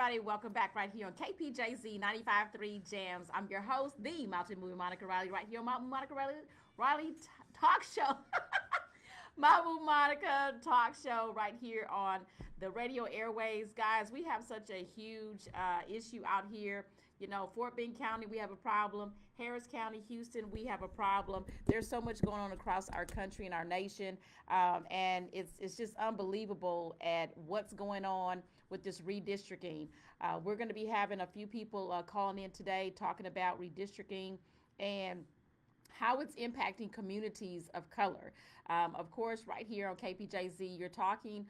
everybody. Welcome back right here on KPJZ 95.3 Jams. I'm your host, the Mountain Movie Monica Riley, right here on Mountain Monica Riley Talk Show. Mountain Monica Talk Show right here on the radio airways. Guys, we have such a huge issue out here. You know, Fort Bend County, we have a problem. Harris County, Houston, we have a problem. There's so much going on across our country and our nation, and it's just unbelievable at what's going on with this redistricting. We're going to be having a few people calling in today talking about redistricting and how it's impacting communities of color. Of course, right here on KPJZ, you're talking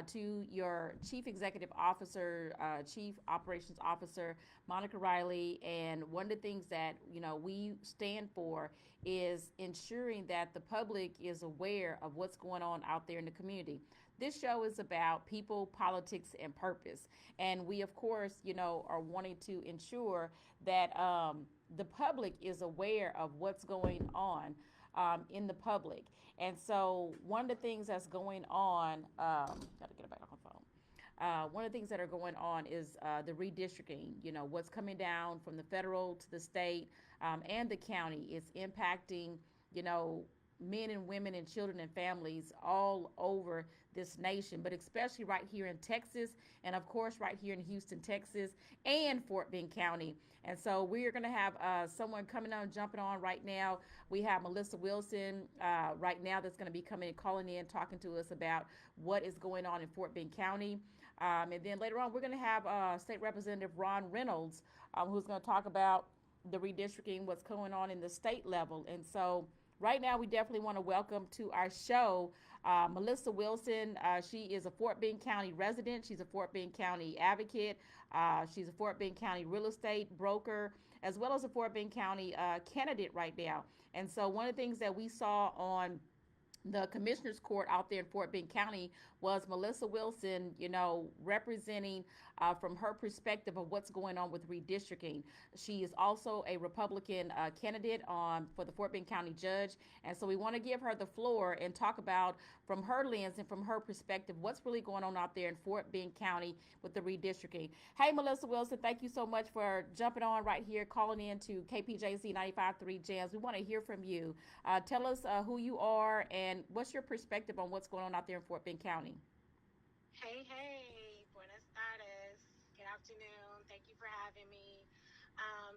to your Chief Executive Officer, Chief Operations Officer, Monica Riley. And one of the things that, we stand for is ensuring that the public is aware of what's going on out there in the community. This show is about people, politics, and purpose. And we, of course, are wanting to ensure that the public is aware of what's going on in the public. And so one of the things that's going on, got to get it back on the phone. One of the things that are going on is the redistricting. What's coming down from the federal to the state and the county is impacting, men and women and children and families all over this nation, but especially right here in Texas, and of course right here in Houston, Texas, and Fort Bend County. And so we are going to have someone coming on, jumping on right now. We have Melissa Wilson right now that's going to be coming and calling in, talking to us about what is going on in Fort Bend County. And then later on, we're going to have State Representative Ron Reynolds, who's going to talk about the redistricting, what's going on in the state level. And so right now, we definitely want to welcome to our show Melissa Wilson. She is a Fort Bend County resident. She's a Fort Bend County advocate. She's a Fort Bend County real estate broker, as well as a Fort Bend County candidate right now. And so one of the things that we saw on the commissioner's court out there in Fort Bend County was Melissa Wilson, representing from her perspective of what's going on with redistricting. She is also a Republican candidate for the Fort Bend County judge. And so we want to give her the floor and talk about from her lens and from her perspective, what's really going on out there in Fort Bend County with the redistricting. Hey, Melissa Wilson, thank you so much for jumping on right here, calling in to KPJZ 95.3 Jams. We want to hear from you. Tell us who you are and what's your perspective on what's going on out there in Fort Bend County? Hey, buenas tardes. Good afternoon. Thank you for having me.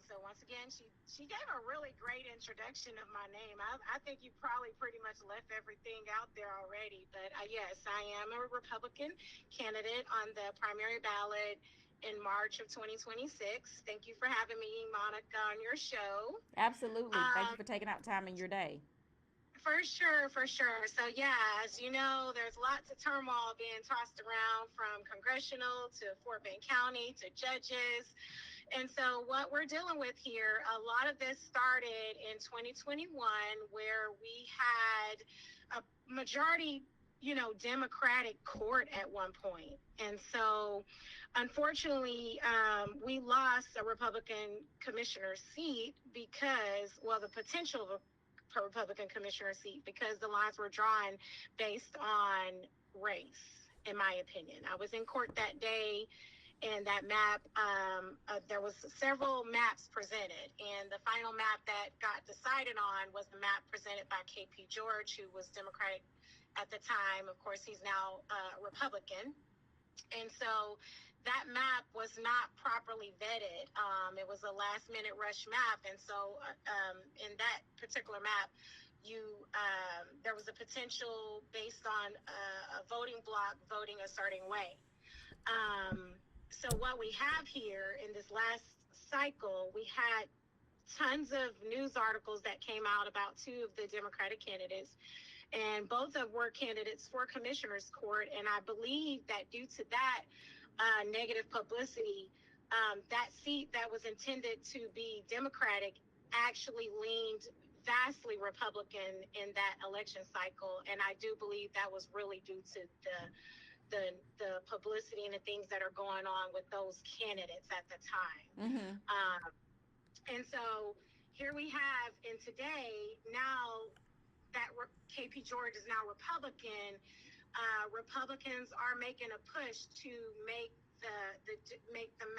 So once again, she gave a really great introduction of my name. I think you probably pretty much left everything out there already. But yes, I am a Republican candidate on the primary ballot in March of 2026. Thank you for having me, Monica, on your show. Absolutely. Thank you for taking out time in your day. For sure. So, yeah, as you know, there's lots of turmoil being tossed around from congressional to Fort Bend County to judges. And so what we're dealing with here, a lot of this started in 2021, where we had a majority Democratic court at one point. And so, unfortunately, we lost a Republican commissioner's seat because, the potential of a Republican commissioner seat, because the lines were drawn based on race, in my opinion. I was in court that day, and that map, there was several maps presented, and the final map that got decided on was the map presented by K.P. George, who was Democratic at the time. Of course, he's now Republican. And so that map was not properly vetted. It was a last minute rush map. And so in that particular map, there was a potential based on a voting block voting a certain way. So what we have here in this last cycle, we had tons of news articles that came out about two of the Democratic candidates, and both of were candidates for commissioner's court. And I believe that due to that negative publicity, that seat that was intended to be Democratic actually leaned vastly Republican in that election cycle. And I do believe that was really due to the publicity and the things that are going on with those candidates at the time. Mm-hmm. And so here we have, and today, now that K.P. George is now Republican, Republicans are making a push to make the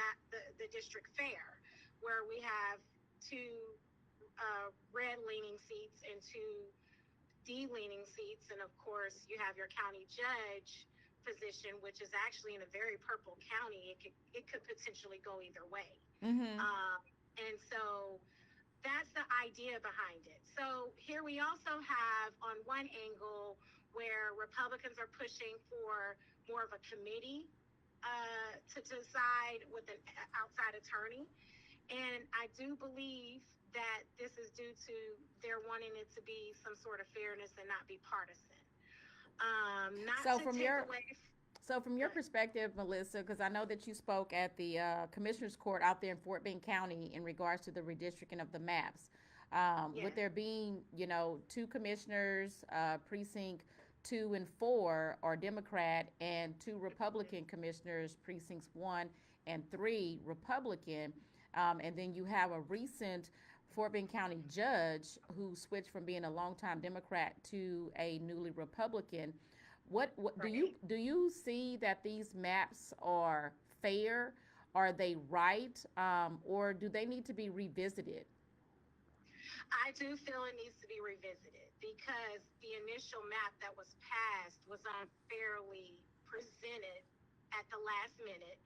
district fair, where we have two red leaning seats and two D leaning seats. And of course, you have your county judge position, which is actually in a very purple county. It could potentially go either way. Mm-hmm. And so that's the idea behind it. So here we also have on one angle where Republicans are pushing for more of a committee to decide with an outside attorney. And I do believe that this is due to their wanting it to be some sort of fairness and not be partisan. Not So to from take your away. so from your Good. perspective, Melissa, because I know that you spoke at the Commissioner's Court out there in Fort Bend County in regards to the redistricting of the maps. With Yes. there being, two commissioners, precinct 2 and 4 are Democrat, and two Republican commissioners, precincts 1 and 3 Republican, and then you have a recent Fort Bend County judge who switched from being a longtime Democrat to a newly Republican. What Right. do you see that these maps are fair? Are they right? Or do they need to be revisited? I do feel it needs to be revisited because the initial map that was passed was unfairly presented at the last minute.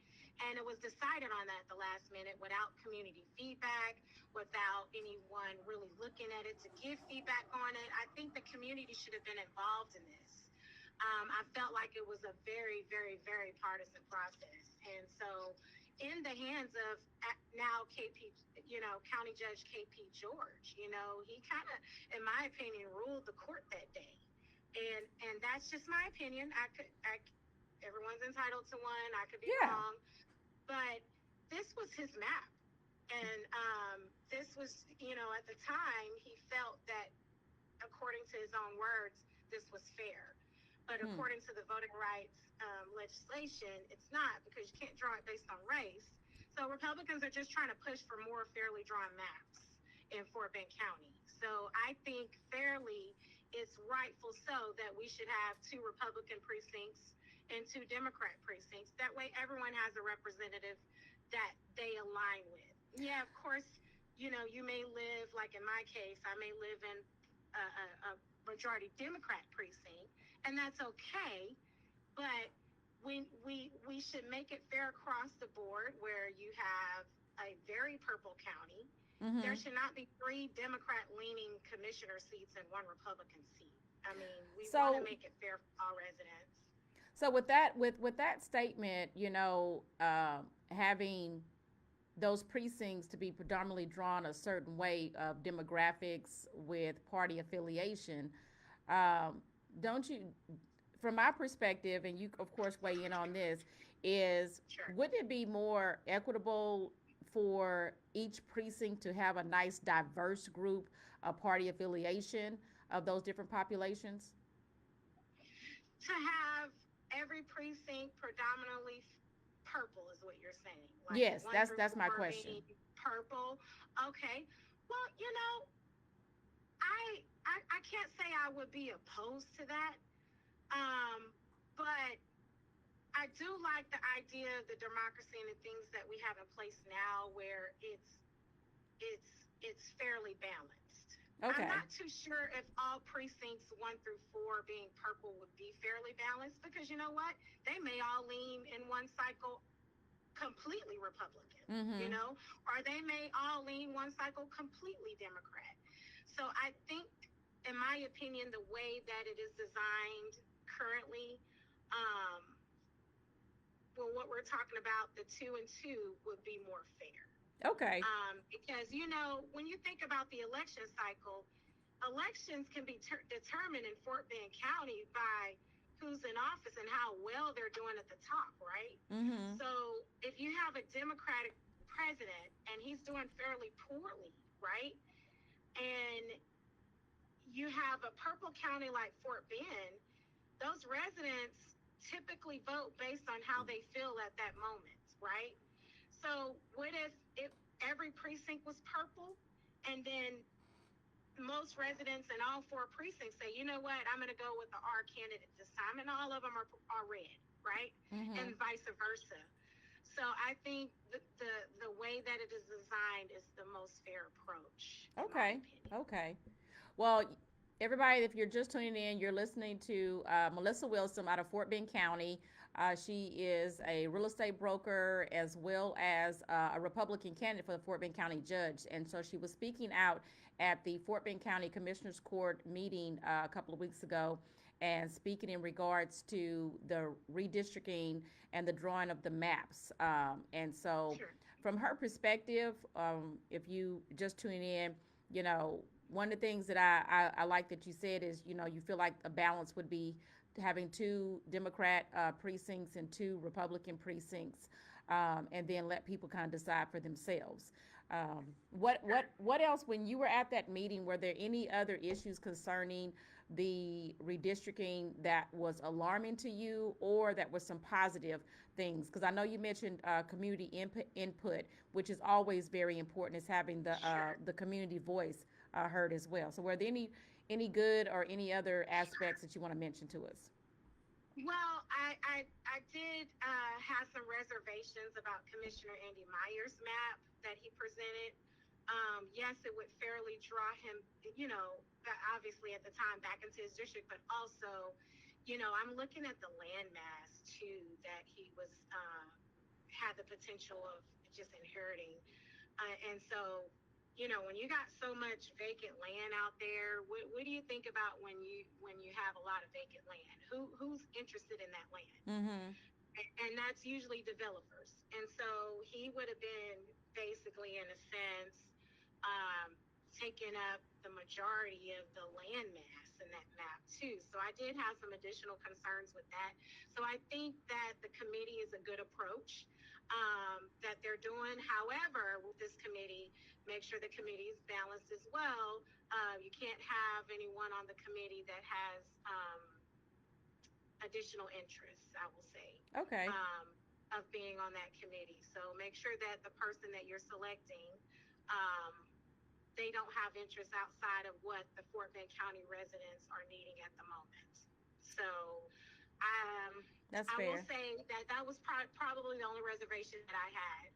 And it was decided on that at the last minute without community feedback, without anyone really looking at it to give feedback on it. I think the community should have been involved in this. I felt like it was a very, very, very partisan process. And so, in the hands of now KP, County Judge KP George, he kind of, in my opinion, ruled the court that day. And that's just my opinion. Everyone's entitled to one. I could be Yeah. wrong, but this was his map. And this was, at the time, he felt that, according to his own words, this was fair. But Hmm. according to the voting rights legislation, it's not, because you can't draw it based on race. So Republicans are just trying to push for more fairly drawn maps in Fort Bend County. So I think fairly, it's rightful so that we should have two Republican precincts and two Democrat precincts. That way, everyone has a representative that they align with. Yeah, of course, you may live, like in my case, I may live in a majority Democrat precinct, and that's okay. But we should make it fair across the board, where you have a very purple county. There Mm-hmm. should not be three Democrat leaning commissioner seats and one Republican seat. I mean, we want to So make it fair for all residents. so with that statement, having those precincts to be predominantly drawn a certain way of demographics with party affiliation, um, don't you, from my perspective, and you of course weigh in on this, is Sure. wouldn't it be more equitable for each precinct to have a nice diverse group of party affiliation of those different populations? To have every precinct predominantly purple is what you're saying, like Yes, one that's through that's my four question. being purple. Okay. Well, I can't say I would be opposed to that. But I do like the idea of the democracy and the things that we have in place now, where it's fairly balanced. I'm Okay. not too sure if all precincts 1 through 4 being purple would be fairly balanced, because you know what? They may all lean in one cycle completely Republican, Mm-hmm. or they may all lean one cycle completely Democrat. So I think, in my opinion, the way that it is designed currently, um, well, what we're talking about, the 2 and 2 would be more fair. Okay. Because, when you think about the election cycle, elections can be determined in Fort Bend County by who's in office and how well they're doing at the top, right? Mm-hmm. So if you have a Democratic president and he's doing fairly poorly, right? And you have a purple county like Fort Bend, those residents typically vote based on how they feel at that moment, right? So what if every precinct was purple, and then most residents in all four precincts say, you know what, I'm going to go with the R candidate this time, and all of them are red, right? Mm-hmm. And vice versa. So I think the way that it is designed is the most fair approach, in my Okay. opinion. Okay. Well, everybody, if you're just tuning in, you're listening to Melissa Wilson out of Fort Bend County. She is a real estate broker as well as a Republican candidate for the Fort Bend County judge. And so she was speaking out at the Fort Bend County Commissioners Court meeting a couple of weeks ago and speaking in regards to the redistricting and the drawing of the maps. And so, Sure. from her perspective, if you just tuning in, you know, one of the things that I like that you said is, you know, you feel like a balance would be having two Democrat precincts and two Republican precincts, and then let people kind of decide for themselves. What else, when you were at that meeting, were there any other issues concerning the redistricting that was alarming to you, or that was some positive things? Because I know you mentioned community input, which is always very important, is having Sure. the community voice heard as well. So were there any good or any other aspects that you want to mention to us? Well, I did have some reservations about Commissioner Andy Meyer's map that he presented. Yes, it would fairly draw him, obviously at the time back into his district, but also, I'm looking at the land mass too that he was had the potential of just inheriting. And so, when you got so much vacant land out there, what do you think about when you have a lot of vacant land? Who's interested in that land? Mm-hmm. And that's usually developers. And so he would have been basically, in a sense, taking up the majority of the land mass in that map too. So I did have some additional concerns with that. So I think that the committee is a good approach that they're doing. However, with this committee, make sure the committee is balanced as well. You can't have anyone on the committee that has additional interests, I will say, Okay. um, of being on that committee. So make sure that the person that you're selecting, um, they don't have interests outside of what the Fort Bend County residents are needing at the moment. So um, That's I will fair. say that that was probably the only reservation that I had,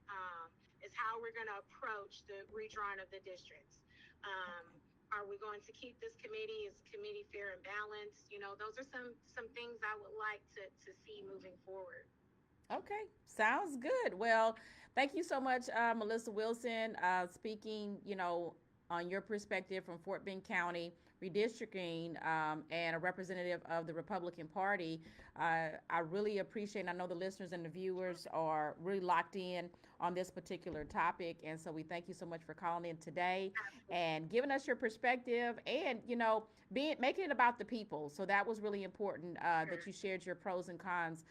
is how we're going to approach the redrawing of the districts. Um, Okay. are we going to keep this committee? Is the committee fair and balanced? Those are some things I would like to see moving forward. Okay, sounds good. Well, thank you so much, Melissa Wilson, speaking, on your perspective from Fort Bend County redistricting, and a representative of the Republican Party. I really appreciate, and I know the listeners and the viewers are really locked in on this particular topic. And so we thank you so much for calling in today Absolutely. and giving us your perspective, and, making it about the people. So that was really important, that Sure. you shared your pros and cons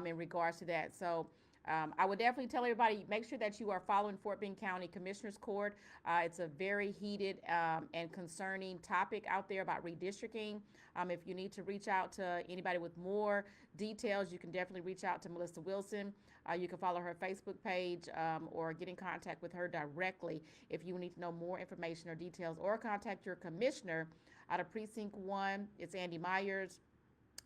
in regards to that. So I would definitely tell everybody, make sure that you are following Fort Bend County Commissioners Court. It's a very heated and concerning topic out there about redistricting. If you need to reach out to anybody with more details, you can definitely reach out to Melissa Wilson. You can follow her Facebook page, or get in contact with her directly if you need to know more information or details, or contact your commissioner out of Precinct 1. It's Andy Myers.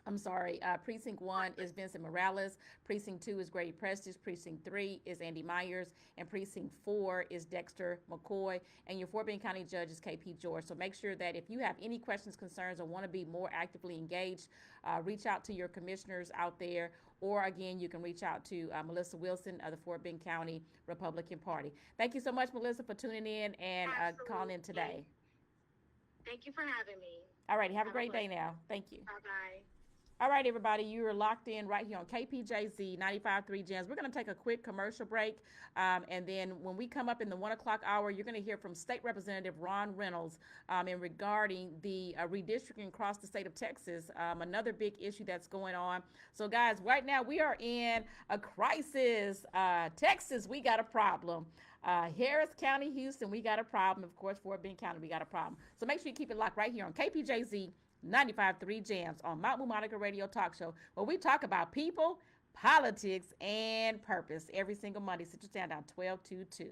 I'm sorry, Precinct 1 is Vincent Morales. Precinct 2 is Grady Prestige. Precinct 3 is Andy Myers. And Precinct 4 is Dexter McCoy. And your Fort Bend County Judge is KP George. So make sure that if you have any questions, concerns, or want to be more actively engaged, reach out to your commissioners out there. Or again, you can reach out to Melissa Wilson of the Fort Bend County Republican Party. Thank you so much, Melissa, for tuning in and calling in Absolutely. today. Thank you for having me. All right, have a Have a great day blessed now. day. Thank you. Bye bye. All right, everybody, you are locked in right here on KPJZ 95.3 Gems. We're going to take a quick commercial break. And then when we come up in the 1 o'clock hour, you're going to hear from State Representative Ron Reynolds in regarding the redistricting across the state of Texas, another big issue that's going on. So, guys, right now we are in a crisis. Texas, we got a problem. Harris County, Houston, we got a problem. Of course, Fort Bend County, we got a problem. So make sure you keep it locked right here on KPJZ 95.3 Jams on Mount Monica Radio Talk Show, where we talk about people, politics, and purpose every single Monday, Central Standard Time, 12 to 2.